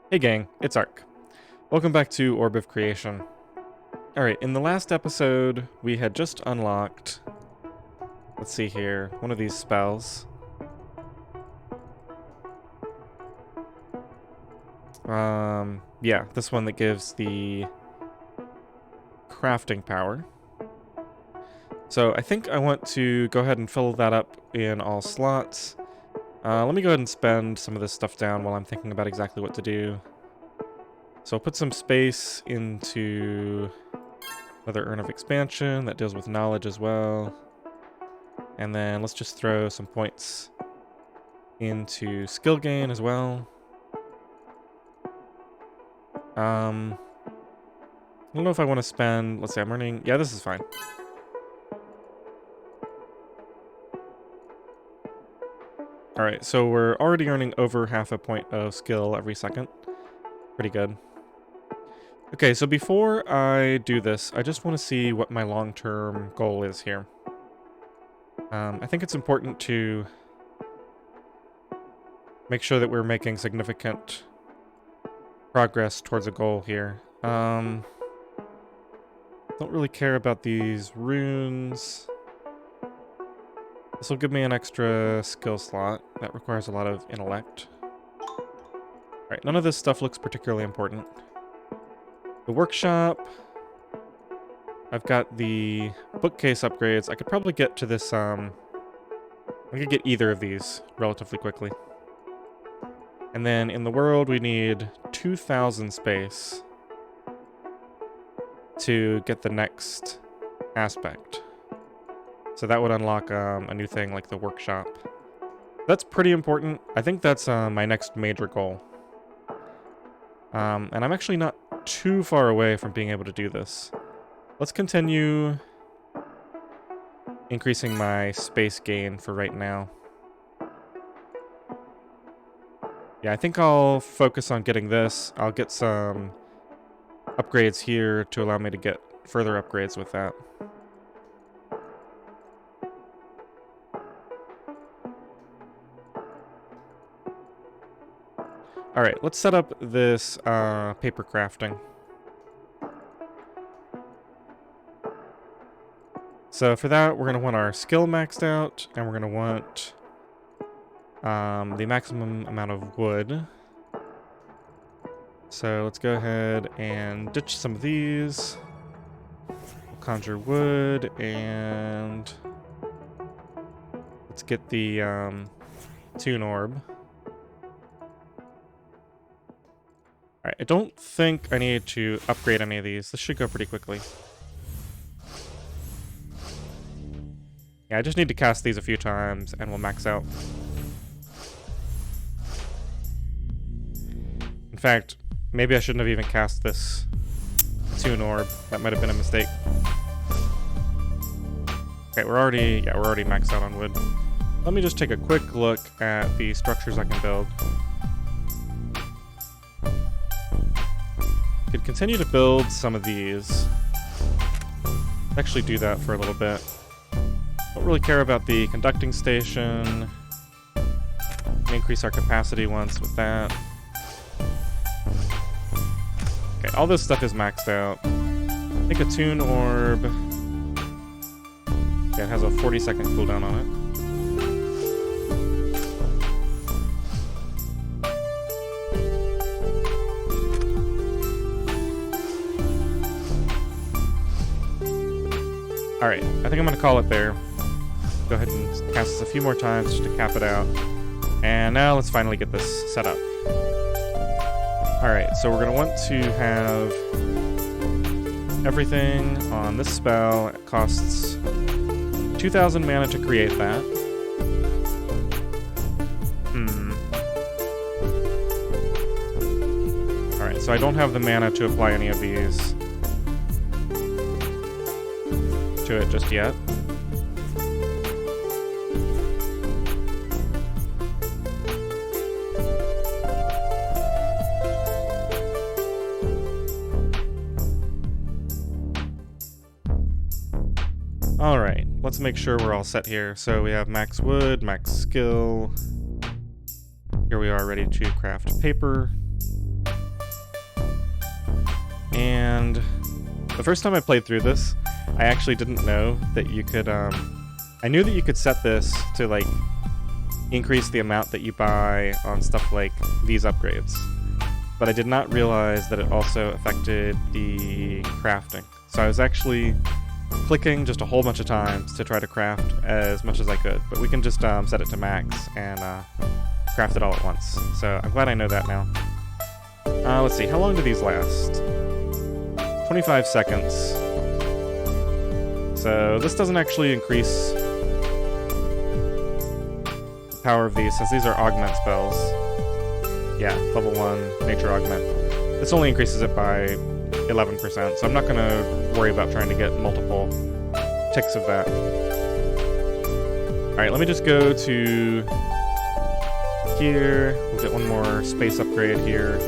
Hey gang, it's Ark. Welcome back to Orb of Creation. Alright, in the last episode, we had just unlocked, let's see here, one of these spells. Yeah, this one that gives the crafting power. So I think I want to go ahead and fill that up in all slots. Let me go ahead and spend some of this stuff down while I'm thinking about exactly what to do. So I'll put some space into another Urn of Expansion that deals with knowledge as well. And then let's just throw some points into skill gain as well. I don't know if I want to spend, let's say I'm earning, yeah, this is fine. Alright, so we're already earning over half a point of skill every second. Pretty good. Okay, so before I do this, I just want to see what my long-term goal is here. I think it's important to make sure that we're making significant progress towards a goal here. Don't really care about these runes. This will give me an extra skill slot. That requires a lot of intellect. Alright, none of this stuff looks particularly important. The workshop. I've got the bookcase upgrades. I could probably get to this, I could get either of these relatively quickly. And then in the world, we need 2,000 space to get the next aspect. So that would unlock a new thing like the workshop. That's pretty important. I think that's my next major goal. And I'm actually not too far away from being able to do this. Let's continue increasing my space gain for right now. Yeah, I think I'll focus on getting this. I'll get some upgrades here to allow me to get further upgrades with that. Alright, let's set up this paper crafting. So for that, we're going to want our skill maxed out, and we're going to want the maximum amount of wood. So let's go ahead and ditch some of these. We'll conjure wood, and let's get the tune orb. Alright, I don't think I need to upgrade any of these. This should go pretty quickly. Yeah, I just need to cast these a few times, and we'll max out. In fact, maybe I shouldn't have even cast this tune orb. That might have been a mistake. Okay, we're already maxed out on wood. Let me just take a quick look at the structures I can build. Could continue to build some of these. Actually do that for a little bit. Don't really care about the conducting station. Increase our capacity once with that. Okay, all this stuff is maxed out. I think a tune orb. Yeah, it has a 40-second cooldown on it. Alright, I think I'm going to call it there. Go ahead and cast this a few more times just to cap it out. And now let's finally get this set up. Alright, so we're going to want to have everything on this spell. It costs 2,000 mana to create that. Alright, so I don't have the mana to apply any of these to it just yet. Alright, let's make sure we're all set here. So we have max wood, max skill. Here we are ready to craft paper. And the first time I played through this, I actually didn't know that you could, I knew that you could set this to, like, increase the amount that you buy on stuff like these upgrades. But I did not realize that it also affected the crafting. So I was actually clicking just a whole bunch of times to try to craft as much as I could. But we can just set it to max and craft it all at once. So I'm glad I know that now. Let's see, how long do these last? 25 seconds. So this doesn't actually increase the power of these, since these are augment spells. Yeah, level 1, nature augment. This only increases it by 11%, so I'm not going to worry about trying to get multiple ticks of that. Alright, let me just go to here. We'll get one more space upgrade here.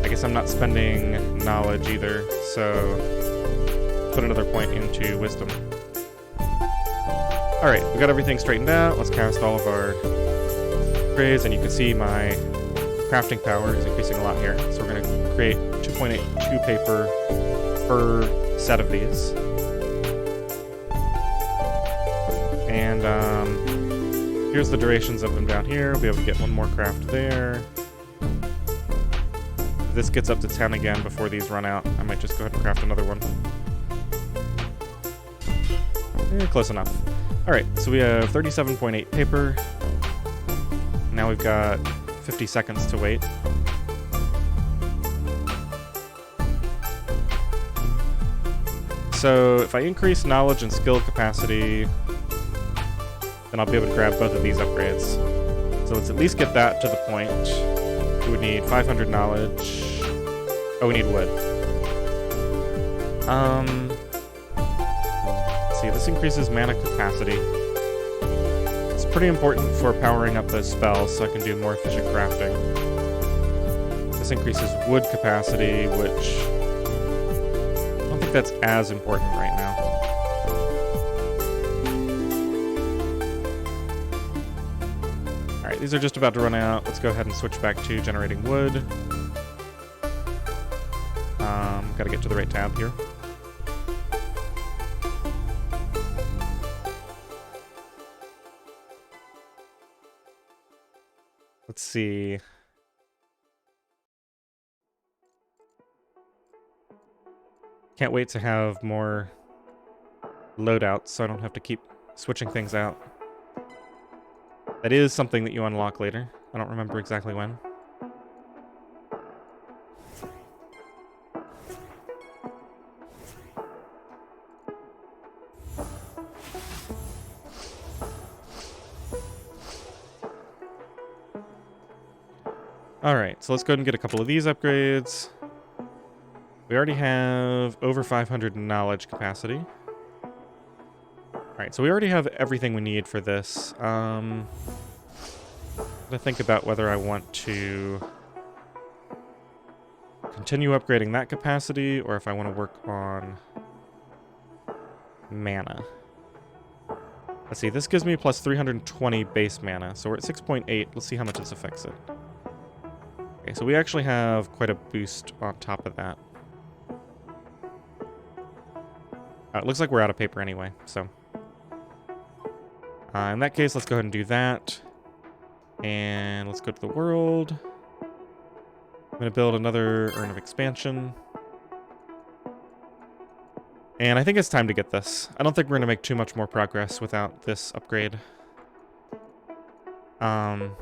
I guess I'm not spending knowledge either, so put another point into wisdom. Alright, we got everything straightened out. Let's cast all of our upgrades, and you can see my crafting power is increasing a lot here. So we're going to create 2.82 paper per set of these. And here's the durations of them down here. We'll be able to get one more craft there. If this gets up to 10 again before these run out, I might just go ahead and craft another one. Close enough. Alright, so we have 37.8 paper. Now we've got 50 seconds to wait. So if I increase knowledge and skill capacity, then I'll be able to grab both of these upgrades. So let's at least get that to the point. We would need 500 knowledge. Oh, we need wood. Let's see, this increases mana capacity. It's pretty important for powering up those spells so I can do more efficient crafting. This increases wood capacity, which I don't think that's as important right now. Alright, these are just about to run out. Let's go ahead and switch back to generating wood. Gotta get to the right tab here. Let's see. Can't wait to have more loadouts so I don't have to keep switching things out. That is something that you unlock later. I don't remember exactly when. Alright, so let's go ahead and get a couple of these upgrades. We already have over 500 knowledge capacity. Alright, so we already have everything we need for this. I'm gonna think about whether I want to continue upgrading that capacity or if I want to work on mana. Let's see, this gives me plus 320 base mana, so we're at 6.8. Let's see how much this affects it. Okay, so we actually have quite a boost on top of that. It looks like we're out of paper anyway, so. In that case, let's go ahead and do that. And let's go to the world. I'm going to build another Urn of Expansion. And I think it's time to get this. I don't think we're going to make too much more progress without this upgrade. One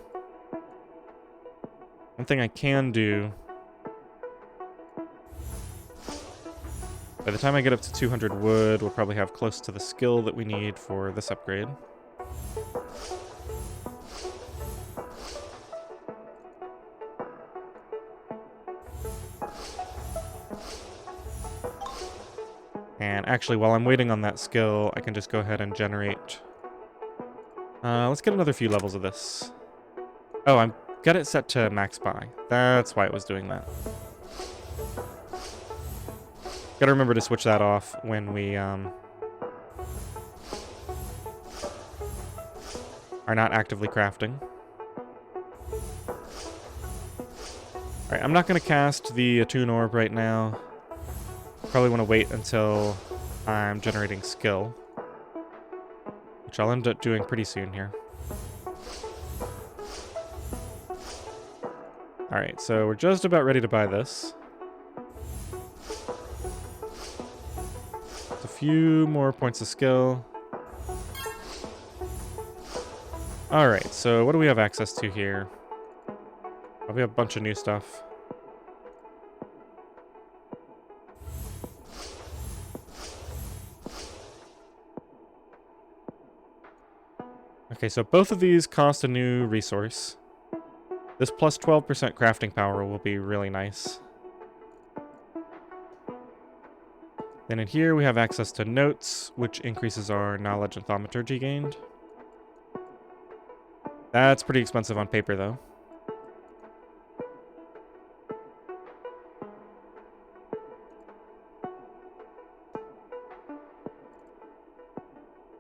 thing I can do, by the time I get up to 200 wood, we'll probably have close to the skill that we need for this upgrade. And actually, while I'm waiting on that skill, I can just go ahead and generate. Let's get another few levels of this. Oh, I'm got it set to max buy. That's why it was doing that. Gotta remember to switch that off when we are not actively crafting. Alright, I'm not going to cast the Attune Orb right now. Probably want to wait until I'm generating skill, which I'll end up doing pretty soon here. Alright, so we're just about ready to buy this. Just a few more points of skill. Alright, so what do we have access to here? Oh, we have a bunch of new stuff. Okay, so both of these cost a new resource. This plus 12% crafting power will be really nice. Then in here we have access to notes, which increases our knowledge and thaumaturgy gained. That's pretty expensive on paper, though.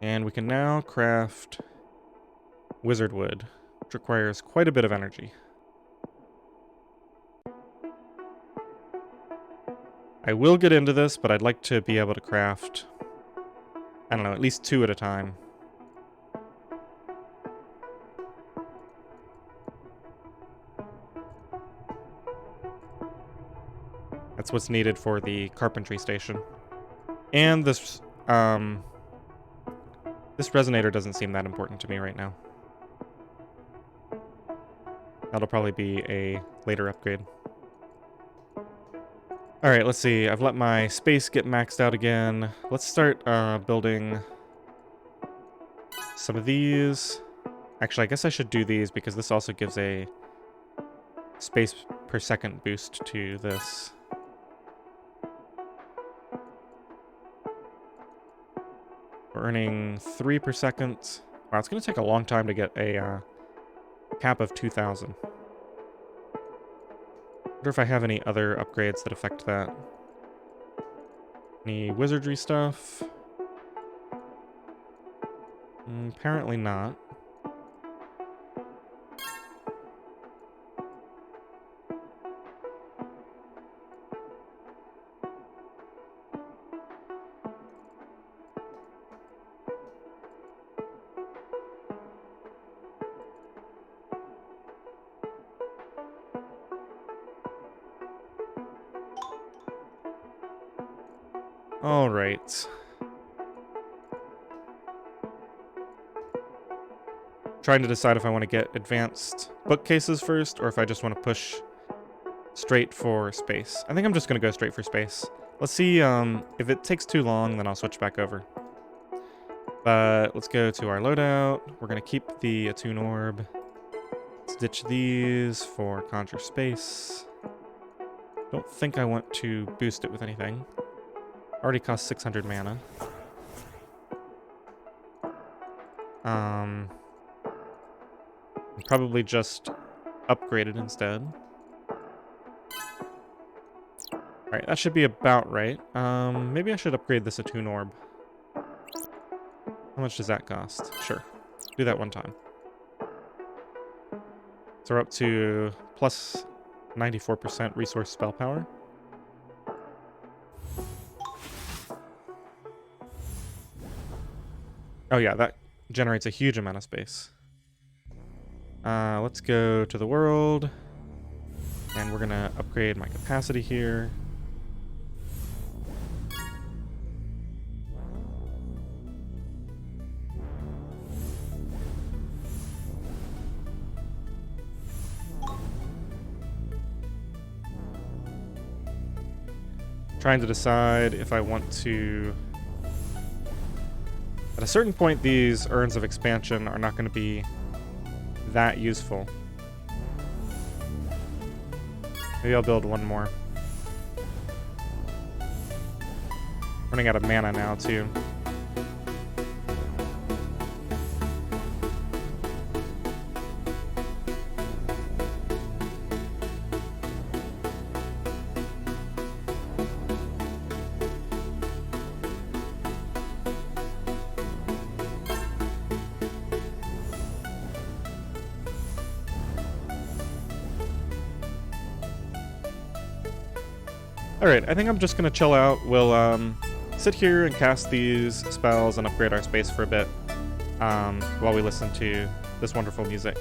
And we can now craft wizard wood, which requires quite a bit of energy. I will get into this, but I'd like to be able to craft, I don't know, at least 2 at a time. That's what's needed for the carpentry station. And this resonator doesn't seem that important to me right now. That'll probably be a later upgrade. Alright, let's see. I've let my space get maxed out again. Let's start building some of these. Actually, I guess I should do these because this also gives a space per second boost to this. We're earning 3 per second. Wow, it's going to take a long time to get a cap of 2,000. Wonder if I have any other upgrades that affect that. Any wizardry stuff? Apparently not. All right. Trying to decide if I want to get advanced bookcases first, or if I just want to push straight for space. I think I'm just going to go straight for space. Let's see, if it takes too long, then I'll switch back over. But let's go to our loadout. We're going to keep the Attune Orb. Let's ditch these for Conjure Space. Don't think I want to boost it with anything. Already costs 600 mana. Probably just upgrade it instead. Alright, that should be about right. Maybe I should upgrade this Attune Orb. How much does that cost? Sure. Do that one time. So we're up to plus 94% resource spell power. Oh yeah, that generates a huge amount of space. Let's go to the world. And we're gonna upgrade my capacity here. Trying to decide if I want to... At a certain point, these urns of expansion are not going to be that useful. Maybe I'll build one more. Running out of mana now, too. Alright, I think I'm just gonna chill out. We'll sit here and cast these spells and upgrade our space for a bit while we listen to this wonderful music.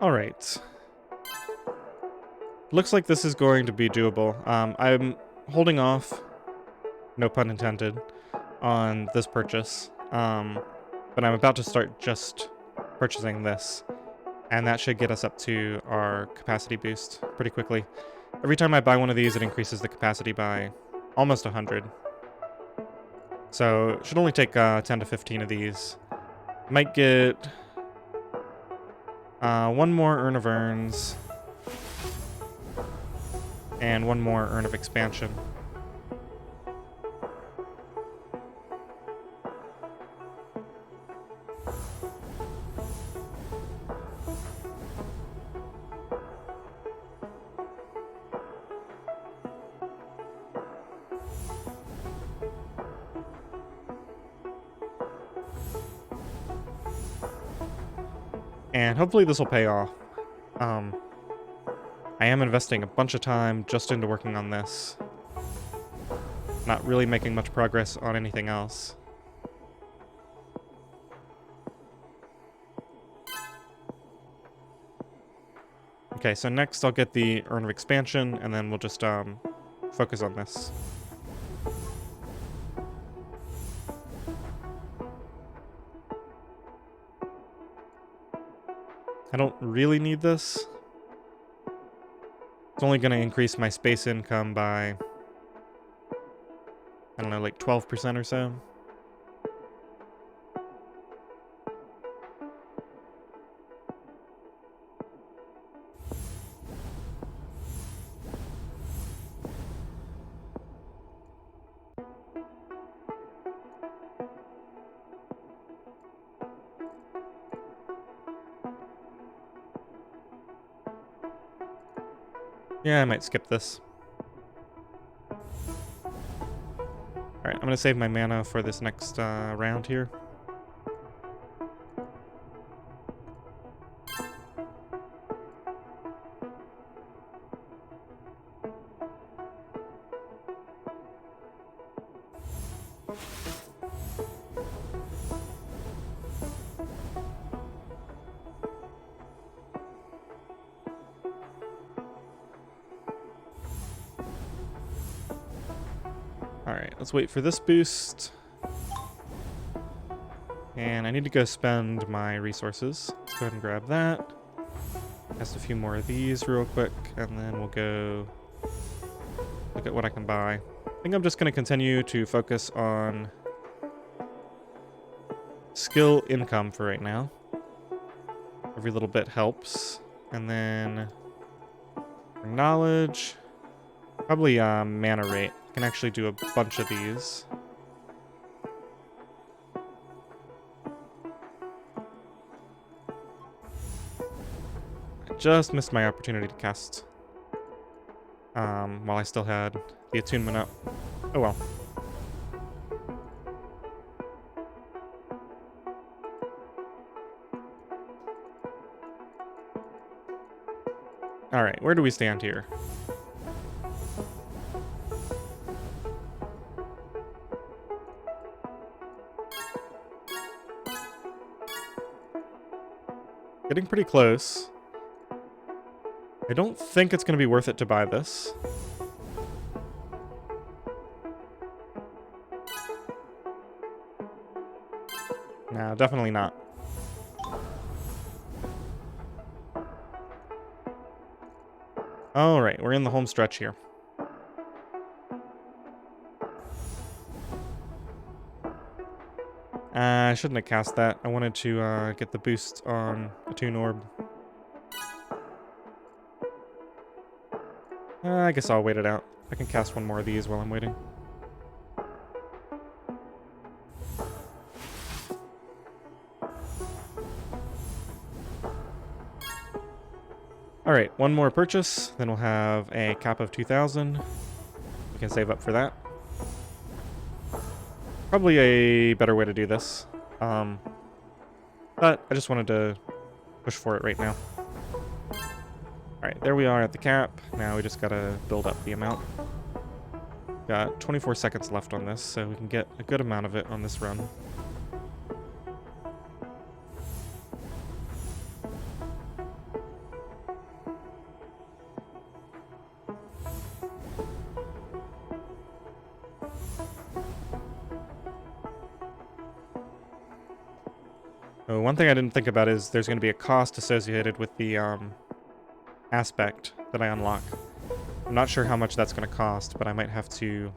Alright. Looks like this is going to be doable. I'm holding off, no pun intended, on this purchase. But I'm about to start just purchasing this. And that should get us up to our capacity boost pretty quickly. Every time I buy one of these, it increases the capacity by almost 100. So it should only take 10 to 15 of these. Might get one more Urn of Urns and one more Urn of Expansion. And hopefully this will pay off. I am investing a bunch of time just into working on this. Not really making much progress on anything else. Okay, so next I'll get the Urn of Expansion, and then we'll just focus on this. I don't really need this. It's only going to increase my space income by, I don't know, like 12% or so. Yeah, I might skip this. Alright, I'm going to save my mana for this next round here. Alright, let's wait for this boost. And I need to go spend my resources. Let's go ahead and grab that. Cast a few more of these real quick, and then we'll go look at what I can buy. I think I'm just going to continue to focus on skill income for right now. Every little bit helps. And then for knowledge, probably mana rate. I can actually do a bunch of these. I just missed my opportunity to cast while I still had the attunement up. Oh well. Alright, where do we stand here? Getting pretty close. I don't think it's going to be worth it to buy this. No, definitely not. Alright, we're in the home stretch here. I shouldn't have cast that. I wanted to get the boost on Attune Orb. I guess I'll wait it out. I can cast one more of these while I'm waiting. Alright, one more purchase, then we'll have a cap of 2,000. We can save up for that. Probably a better way to do this. But I just wanted to push for it right now. Alright, there we are at the cap. Now we just gotta build up the amount. Got 24 seconds left on this, so we can get a good amount of it on this run. Oh, one thing I didn't think about is there's going to be a cost associated with the aspect that I unlock. I'm not sure how much that's going to cost, but I might have to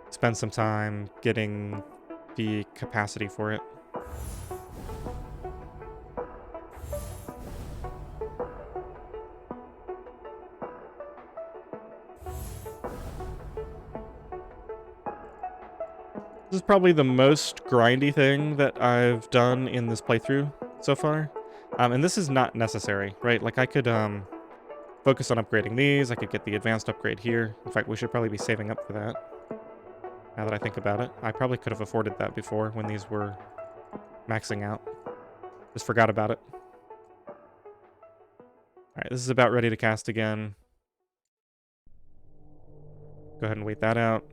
spend some time getting the capacity for it. This is probably the most grindy thing that I've done in this playthrough so far. And this is not necessary, right? Like, I could focus on upgrading these. I could get the advanced upgrade here. In fact, we should probably be saving up for that. Now that I think about it. I probably could have afforded that before when these were maxing out. Just forgot about it. Alright, this is about ready to cast again. Go ahead and wait that out.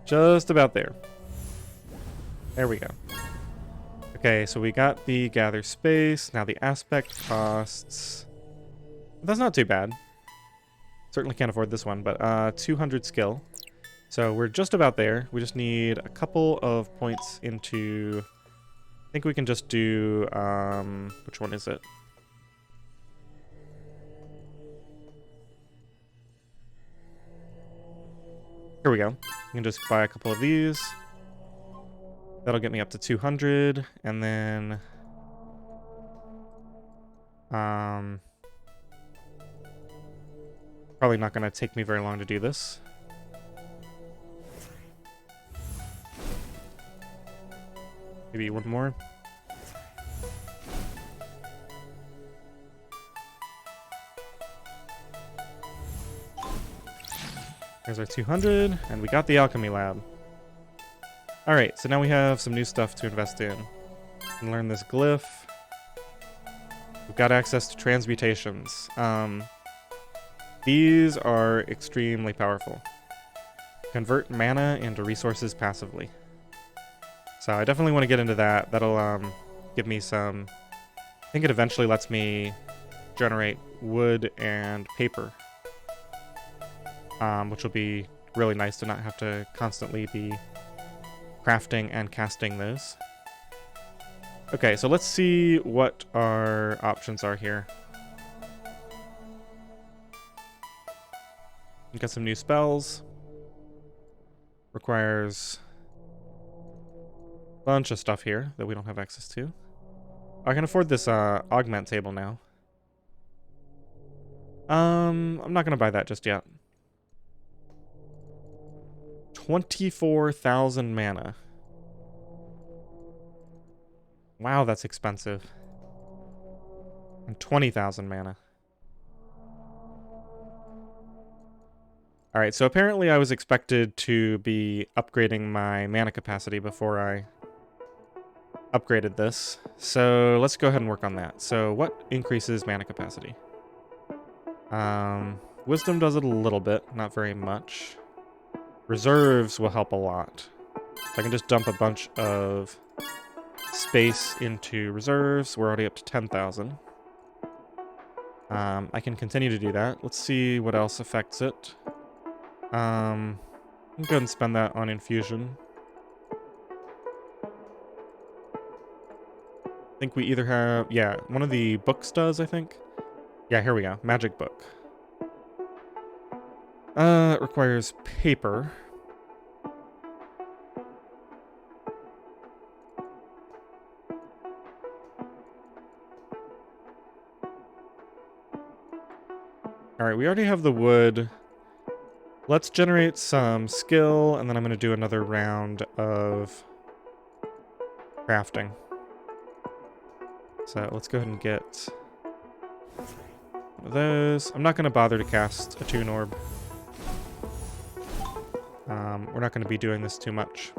Just about there. There we go. Okay, so we got the gather space. Now the aspect costs... That's not too bad. Certainly can't afford this one, but 200 skill. So we're just about there. We just need a couple of points into... I think we can just do... which one is it? Here we go. You can just buy a couple of these. That'll get me up to 200, and then... probably not going to take me very long to do this. Maybe one more. There's our 200, and we got the alchemy lab. Alright, so now we have some new stuff to invest in. We can learn this glyph. We've got access to transmutations. These are extremely powerful. Convert mana into resources passively. So I definitely want to get into that. That'll give me some... I think it eventually lets me generate wood and paper. which will be really nice to not have to constantly be crafting and casting those. Okay, so let's see what our options are here. We've got some new spells. Requires a bunch of stuff here that we don't have access to. I can afford this augment table now. I'm not gonna buy that just yet. 24,000 mana. Wow, that's expensive. And 20,000 mana. Alright, so apparently I was expected to be upgrading my mana capacity before I upgraded this. So let's go ahead and work on that. So what increases mana capacity? Wisdom does it a little bit, not very much. Reserves will help a lot. So I can just dump a bunch of space into reserves. We're already up to 10,000. I can continue to do that. Let's see what else affects it. I'm go ahead and spend that on infusion. I think we either have, yeah, one of the books does, I think. Yeah, here we go. Magic book. It requires paper. Alright, we already have the wood. Let's generate some skill, and then I'm going to do another round of crafting. So let's go ahead and get one of those. I'm not going to bother to cast a Toon Orb. We're not going to be doing this too much.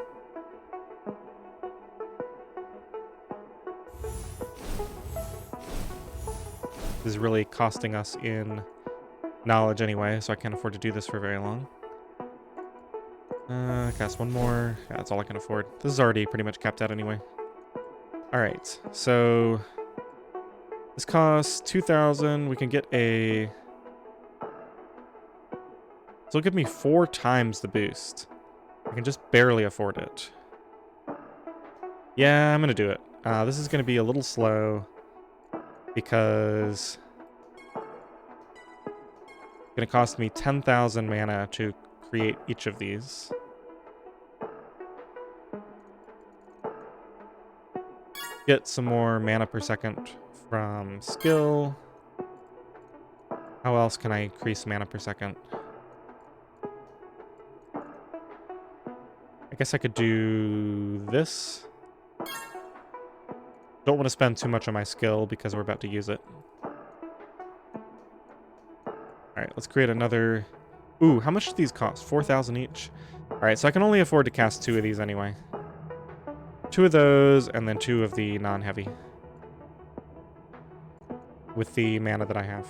This is really costing us in knowledge anyway, so I can't afford to do this for very long. Cast one more. Yeah, that's all I can afford. This is already pretty much capped out anyway. Alright, so this costs 2,000. We can get a... So it'll give me 4 times the boost. I can just barely afford it. Yeah, I'm going to do it. This is going to be a little slow because it's going to cost me 10,000 mana to create each of these. Get some more mana per second from skill. How else can I increase mana per second? I guess I could do this. Don't want to spend too much on my skill because we're about to use it. Alright, let's create another... Ooh, how much do these cost? 4,000 each? Alright, so I can only afford to cast 2 of these anyway. 2 of those, and then 2 of the non-heavy. With the mana that I have.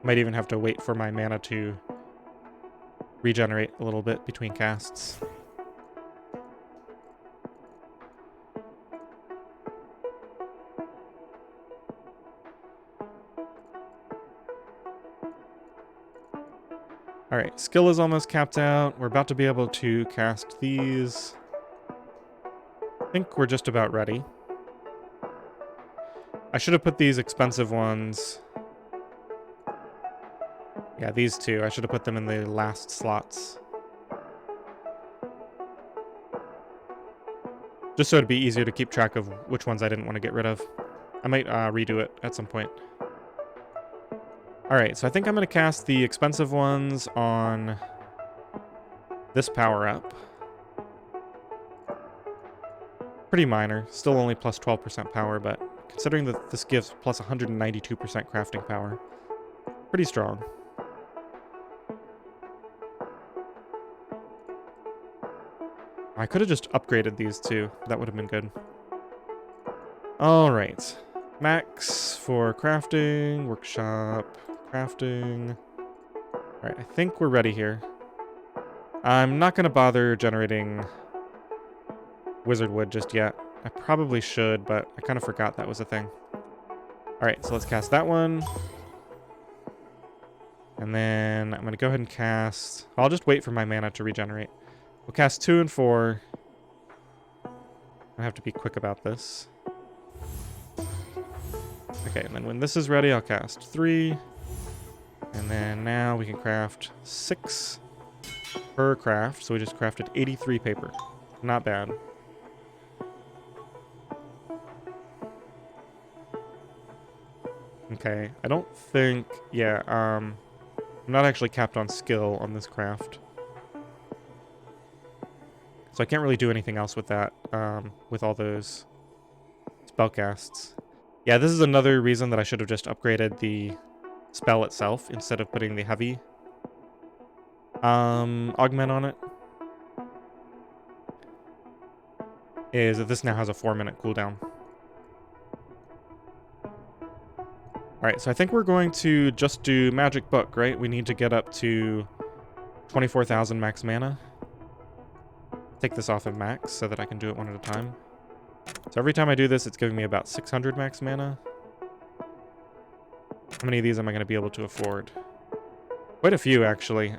Might even have to wait for my mana to regenerate a little bit between casts. Alright, skill is almost capped out. We're about to be able to cast these. I think we're just about ready. I should have put these expensive ones... Yeah, these 2. I should have put them in the last slots. Just so it'd be easier to keep track of which ones I didn't want to get rid of. I might redo it at some point. Alright, so I think I'm going to cast the expensive ones on this power-up. Pretty minor. Still only plus 12% power, but considering that this gives plus 192% crafting power, pretty strong. I could have just upgraded these 2. That would have been good. Alright. Max for crafting, workshop, crafting. Alright, I think we're ready here. I'm not going to bother generating wizard wood just yet. I probably should, but I kind of forgot that was a thing. Alright, so let's cast that one. And then I'm going to go ahead and cast... I'll just wait for my mana to regenerate. We'll cast 2 and 4. I have to be quick about this. Okay, and then when this is ready, I'll cast 3. And then now we can craft 6 per craft. So we just crafted 83 paper. Not bad. Okay, I don't think... Yeah, I'm not actually capped on skill on this craft. So I can't really do anything else with that, with all those spellcasts. Yeah, this is another reason that I should have just upgraded the spell itself instead of putting the heavy augment on it. Is that this now has a 4-minute cooldown. Alright, so I think we're going to just do Magic Book, right? We need to get up to 24,000 max mana. Take this off of max so that I can do it one at a time. So every time I do this, it's giving me about 600 max mana. How many of these am I going to be able to afford? Quite a few, actually.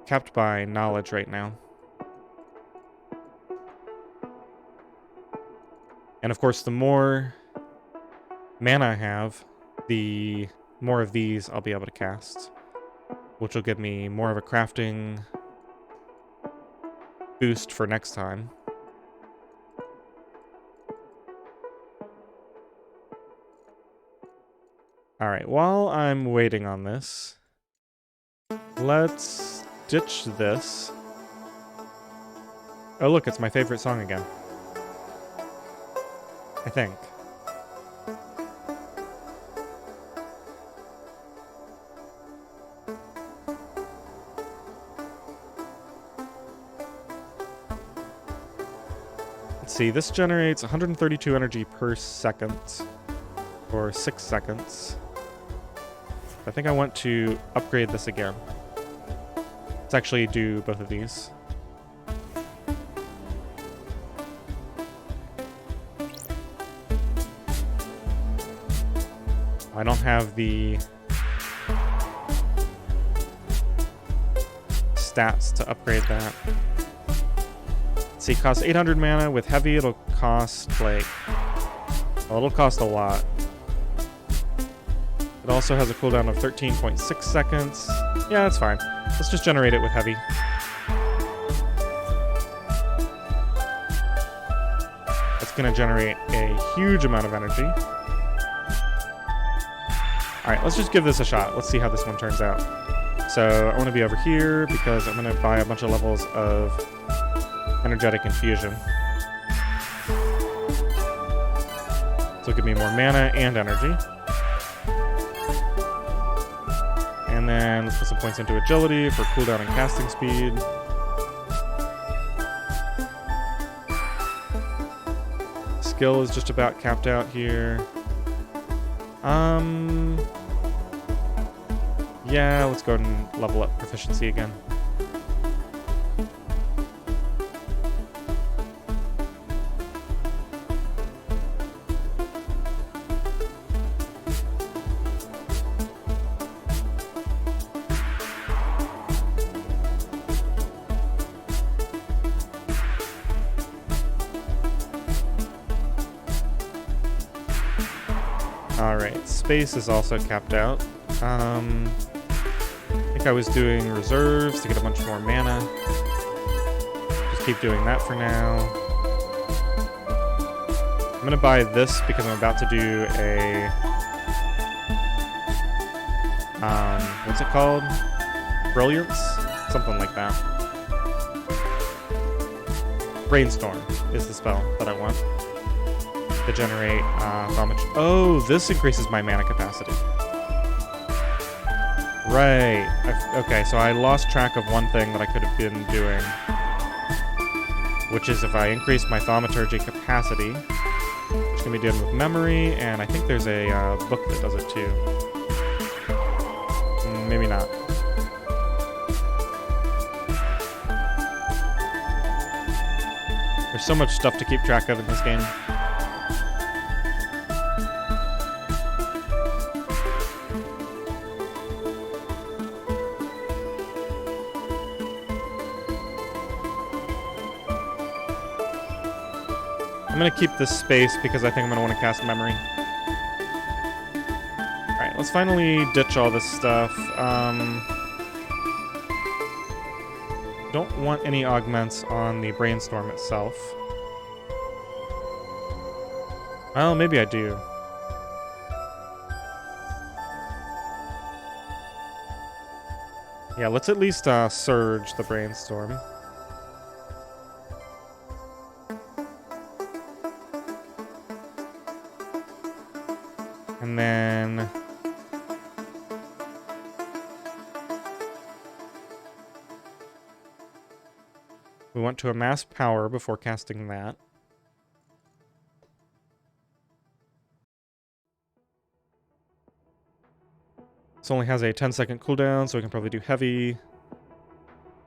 Capped by knowledge right now. And of course, the more mana I have, the more of these I'll be able to cast, which will give me more of a crafting boost for next time. Alright, while I'm waiting on this, let's ditch this. Oh look, it's my favorite song again. I think. Let's see, this generates 132 energy per second, for 6 seconds. I think I want to upgrade this again. Let's actually do both of these. I don't have the stats to upgrade that. Let's see, it costs 800 mana. With heavy, it'll cost like... Well, it'll cost a lot. It also has a cooldown of 13.6 seconds. Yeah, that's fine. Let's just generate it with heavy. That's going to generate a huge amount of energy. Alright, let's just give this a shot. Let's see how this one turns out. So I want to be over here because I'm going to buy a bunch of levels of energetic infusion. So it'll give me more mana and energy. And then let's put some points into agility for cooldown and casting speed. Skill is just about capped out here. Yeah, let's go ahead and level up proficiency again. Alright, space is also capped out. I think I was doing reserves to get a bunch more mana. Just keep doing that for now. I'm gonna buy this because I'm about to do a... what's it called? Brilliance? Something like that. Brainstorm is the spell that I want. To generate thaumaturgy. Oh, this increases my mana capacity. Right. Okay, so I lost track of one thing that I could have been doing, which is if I increase my thaumaturgy capacity, which can be done with memory, and I think there's a book that does it too. Maybe not. There's so much stuff to keep track of in this game. I'm gonna keep this space because I think I'm gonna want to cast memory. Alright, let's finally ditch all this stuff. Don't want any augments on the Brainstorm itself. Well, maybe I do. Yeah, let's at least surge the Brainstorm. And then... we want to amass power before casting that. This only has a 10-second cooldown, so we can probably do heavy,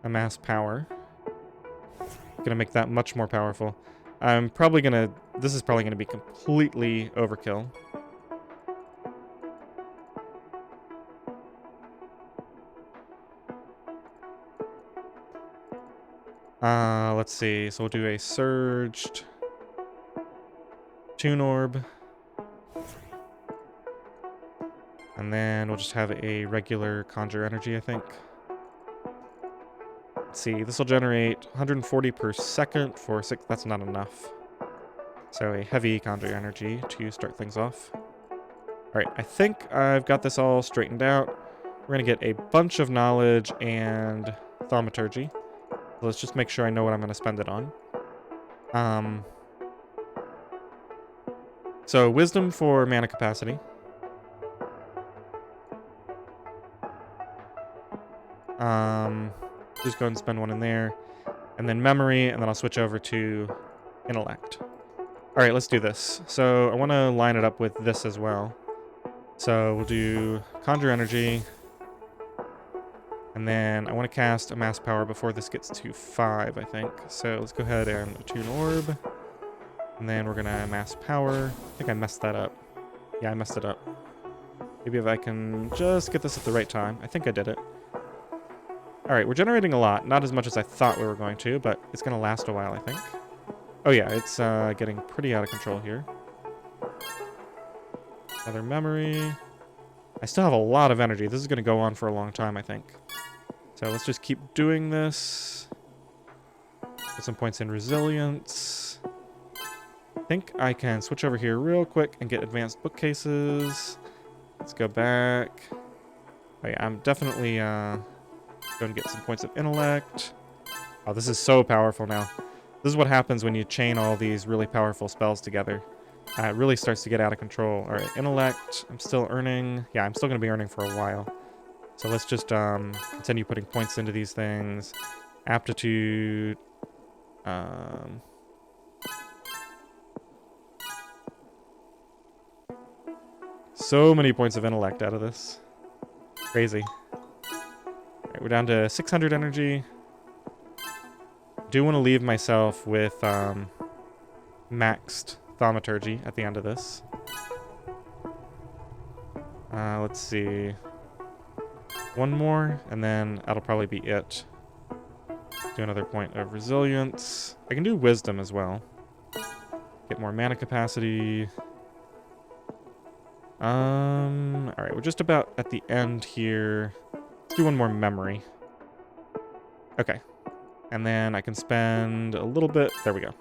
amass power. Gonna make that much more powerful. I'm probably gonna... this is probably gonna be completely overkill. Let's see. So we'll do a surged Tune Orb. And then we'll just have a regular Conjure Energy, I think. Let's see. This will generate 140 per second for 6... that's not enough. So a heavy Conjure Energy to start things off. Alright, I think I've got this all straightened out. We're going to get a bunch of knowledge and thaumaturgy. Let's just make sure I know what I'm going to spend it on. So wisdom for mana capacity. Just go ahead and spend one in there. And then memory, and then I'll switch over to intellect. Alright, let's do this. So I want to line it up with this as well. So we'll do Conjure Energy. And then I want to cast Amass Power before this gets to 5, I think. So let's go ahead and attune Orb. And then we're going to Amass Power. I think I messed that up. Yeah, I messed it up. Maybe if I can just get this at the right time. I think I did it. Alright, we're generating a lot. Not as much as I thought we were going to, but it's going to last a while, I think. Oh yeah, it's getting pretty out of control here. Another memory. I still have a lot of energy. This is going to go on for a long time, I think. So let's just keep doing this. Put some points in resilience. I think I can switch over here real quick and get advanced bookcases. Let's go back. Oh yeah, I'm definitely going to get some points of intellect. Oh, this is so powerful now. This is what happens when you chain all these really powerful spells together. It really starts to get out of control. Alright, intellect. I'm still earning. Yeah, I'm still going to be earning for a while. So let's just continue putting points into these things. Aptitude. So many points of intellect out of this. Crazy. Alright, we're down to 600 energy. Do want to leave myself with maxed thaumaturgy at the end of this. Let's see. One more, and then that'll probably be it. Do another point of resilience. I can do wisdom as well. Get more mana capacity. Alright, we're just about at the end here. Let's do one more memory. Okay. And then I can spend a little bit. There we go.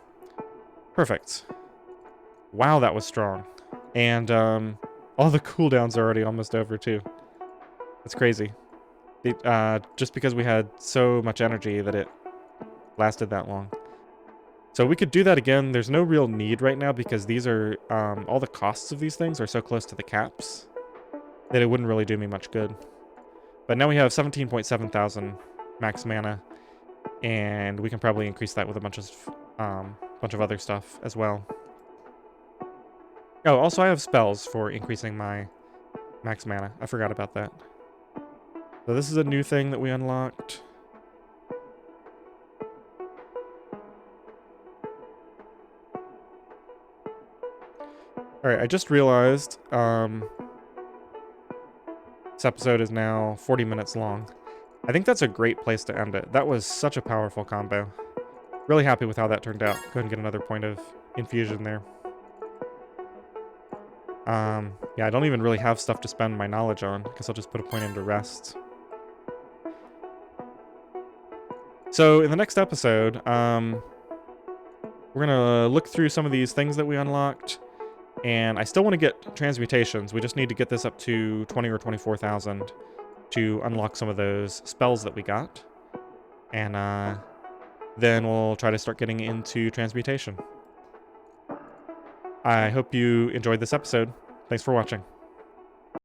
Perfect. Wow, that was strong. And all the cooldowns are already almost over, too. That's crazy. Just because we had so much energy that it lasted that long. So we could do that again. There's no real need right now because these are... all the costs of these things are so close to the caps that it wouldn't really do me much good. But now we have 17.7 thousand max mana. And we can probably increase that with a bunch of other stuff as well. Oh, also I have spells for increasing my max mana. I forgot about that. So this is a new thing that we unlocked. Alright, I just realized this episode is now 40 minutes long. I think that's a great place to end it. That was such a powerful combo. Really happy with how that turned out. Go ahead and get another point of infusion there. Yeah, I don't even really have stuff to spend my knowledge on. Guess I'll just put a point into rest. So in the next episode, we're gonna look through some of these things that we unlocked, and I still want to get transmutations. We just need to get this up to 20 or 24,000 to unlock some of those spells that we got, and then we'll try to start getting into transmutation. I hope you enjoyed this episode. Thanks for watching.